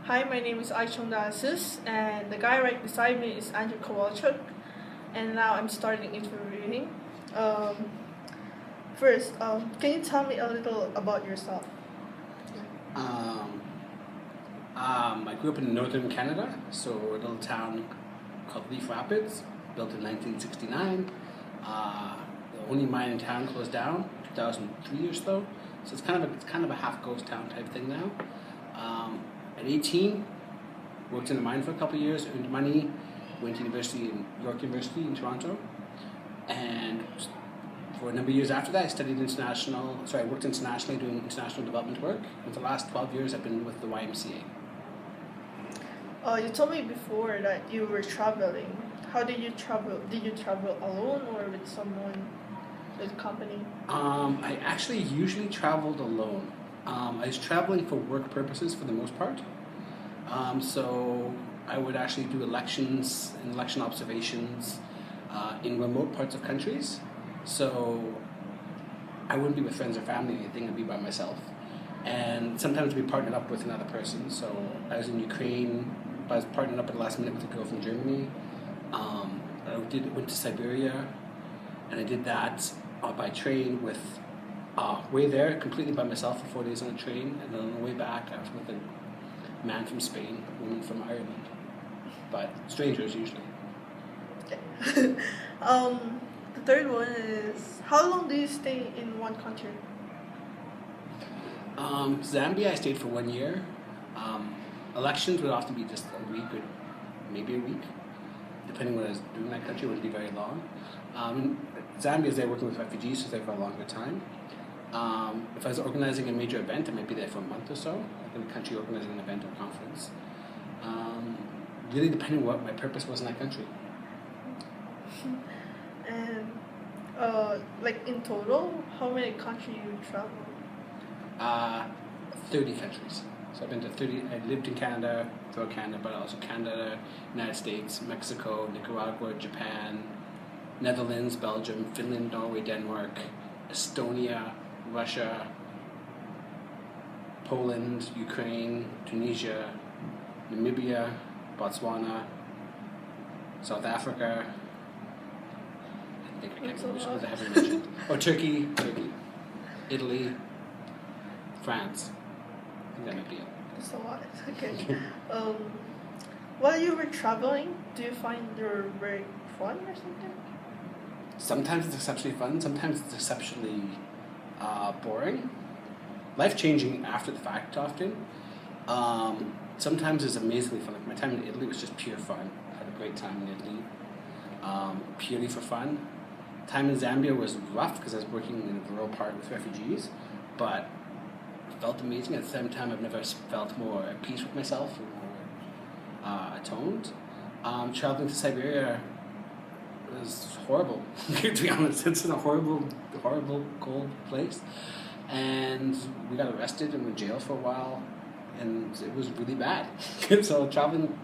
Hi, my name is Aichong Dasus, and the guy right beside me is Andrew Kowalchuk, and now I'm starting interviewing. Um, can you tell me a little about yourself? Um, I grew up in northern Canada, so a little town called Leaf Rapids, built in 1969. The only mine in town closed down 2003 or so, so it's kind of a half ghost town type thing now. At 18, worked in a mine for a couple of years, earned money, went to university in York University in Toronto, and for a number of years after that, I worked internationally doing international development work. And for the last 12 years, I've been with the YMCA. You told me before that you were traveling. How did you travel? Did you travel alone or with someone, with company? I actually usually traveled alone. I was traveling for work purposes for the most part. So I would actually do elections and election observations in remote parts of countries. So I wouldn't be with friends or family or anything, I'd be by myself. And sometimes we partnered up with another person. So I was in Ukraine, I was partnered up at the last minute with a girl from Germany. Went to Siberia, and I did that by train with way there completely by myself for 4 days on a train, and then on the way back I was with a man from Spain, a woman from Ireland, but strangers usually. Okay. The third one is, how long do you stay in one country? Zambia I stayed for 1 year. Elections would often be just a week or maybe a week, depending what I was doing in that country. It wouldn't be very long. Zambia is there working with refugees, so I was there for a longer time. If I was organizing a major event, I might be there for a month or so, like in a country organizing an event or conference. Really depending on what my purpose was in that country. And like in total, how many countries you travel? 30 countries. So I've been to 30, I lived in Canada, throughout Canada, but also Canada, United States, Mexico, Nicaragua, Japan, Netherlands, Belgium, Finland, Norway, Denmark, Estonia, Russia, Poland, Ukraine, Tunisia, Namibia, Botswana, South Africa. I think I can't remember which ones I haven't mentioned. Oh, Turkey, Italy, France. I think that might be it. That's a lot. Okay. While you were traveling, do you find your work fun or something? Sometimes it's exceptionally fun. Sometimes it's exceptionally boring. Life-changing after the fact often. Sometimes it's amazingly fun. Like my time in Italy was just pure fun. I had a great time in Italy, purely for fun. Time in Zambia was rough because I was working in a rural part with refugees, but it felt amazing. At the same time, I've never felt more at peace with myself or more atoned. Traveling to Siberia was horrible, to be honest. It's in a horrible, cold place. And we got arrested and were in jail for a while, and it was really bad. So traveling,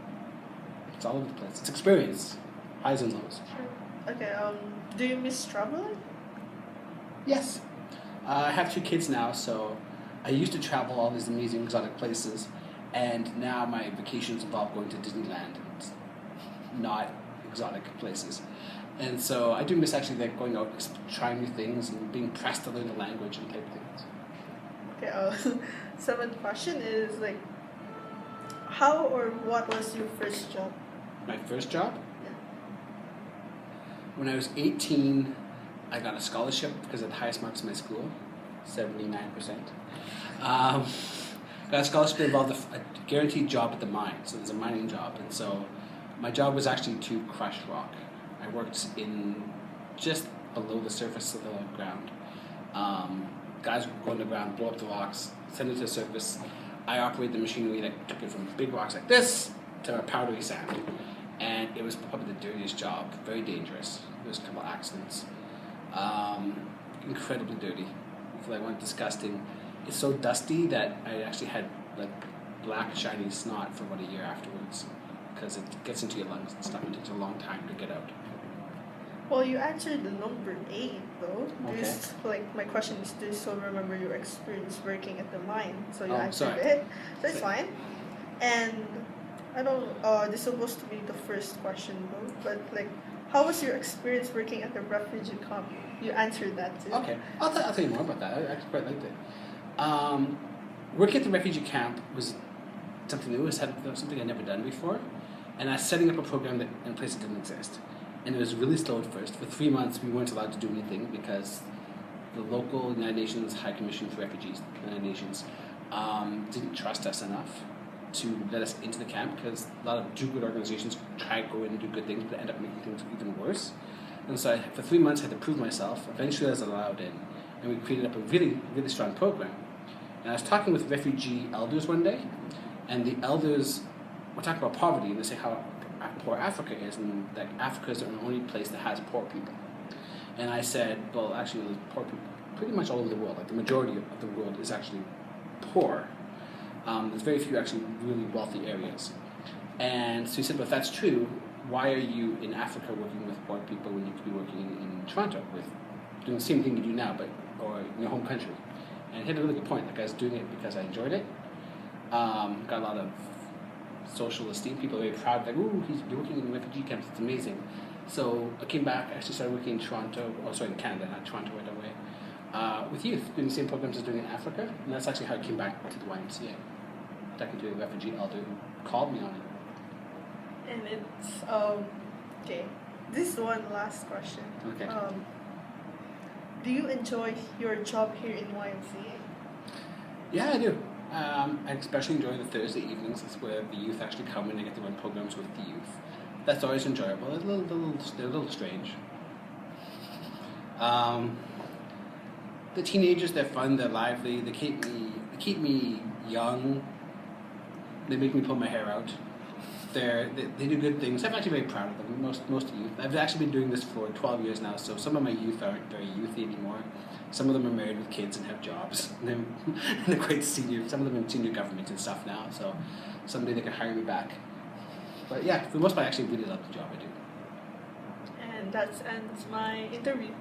it's all over the place. It's experience, highs and lows. Sure. Okay, do you miss traveling? Yes. I have 2 kids now, so I used to travel all these amazing exotic places, and now my vacations involve going to Disneyland and not exotic places. And so I do miss actually like going out, trying new things, and being pressed to learn the language and type things. Okay, seventh question is like, how or what was your first job? My first job? Yeah. When I was 18, I got a scholarship because I had the highest marks in my school, 79%. Got a scholarship that involved a guaranteed job at the mine, so there's a mining job, and so my job was actually to crush rock. I worked in just below the surface of the ground. Guys would go underground, blow up the rocks, send it to the surface. I operated the machinery that took it from big rocks like this to a powdery sand. And it was probably the dirtiest job, very dangerous. There was a couple accidents. Incredibly dirty. I feel like I went disgusting. It's so dusty that I actually had like black shiny snot for about a year afterwards because it gets into your lungs and stuff and it takes a long time to get out. Well, you answered the number 8 though. Okay. Like my question is, do you still remember your experience working at the mine? So you Oh, answered sorry. it. So it's Sorry. fine. And I don't. This is supposed to be the first question though, but like, how was your experience working at the refugee camp? You answered that too. Okay, I'll tell you more about that. I actually quite liked it. Working at the refugee camp was something new. It was something I'd never done before, and I was setting up a program that in a place that didn't exist. And it was really slow at first. For 3 months, we weren't allowed to do anything because the local United Nations High Commission for Refugees, United Nations, didn't trust us enough to let us into the camp because a lot of do-good organizations try to go in and do good things but end up making things even worse. And so for 3 months I had to prove myself. Eventually I was allowed in, and we created up a really, really strong program. And I was talking with refugee elders one day, and the elders were talking about poverty, and they say how poor Africa is, and that Africa is the only place that has poor people. And I said, well, actually, there's poor people pretty much all over the world. Like the majority of the world is actually poor. There's very few actually really wealthy areas. And so he said, well, if that's true, why are you in Africa working with poor people when you could be working in Toronto with doing the same thing you do now, or in your home country? And he had a really good point. Like I was doing it because I enjoyed it. Got a lot of social esteem. People are very proud. Like, ooh, he's working in refugee camps. It's amazing. So I came back. I actually started working in Toronto. Oh, sorry, in Canada, not Toronto right away. With youth, doing the same programs as doing in Africa. And that's actually how I came back to the YMCA. Talking to a refugee elder who called me on it. And it's okay. This is one last question. Okay. Do you enjoy your job here in YMCA? Yeah, I do. I especially enjoy the Thursday evenings. It's where the youth actually come and I get to run programs with the youth. That's always enjoyable. They're a little strange. The teenagers, they're fun, they're lively, they keep me young. They make me pull my hair out. They do good things. I'm actually very proud of them. Most youth. I've actually been doing this for 12 years now, so some of my youth aren't very youthy anymore. Some of them are married with kids and have jobs. And they're quite senior. Some of them are in senior government and stuff now, so someday they can hire me back. But yeah, for the most part, I actually really love the job I do. And that ends my interview.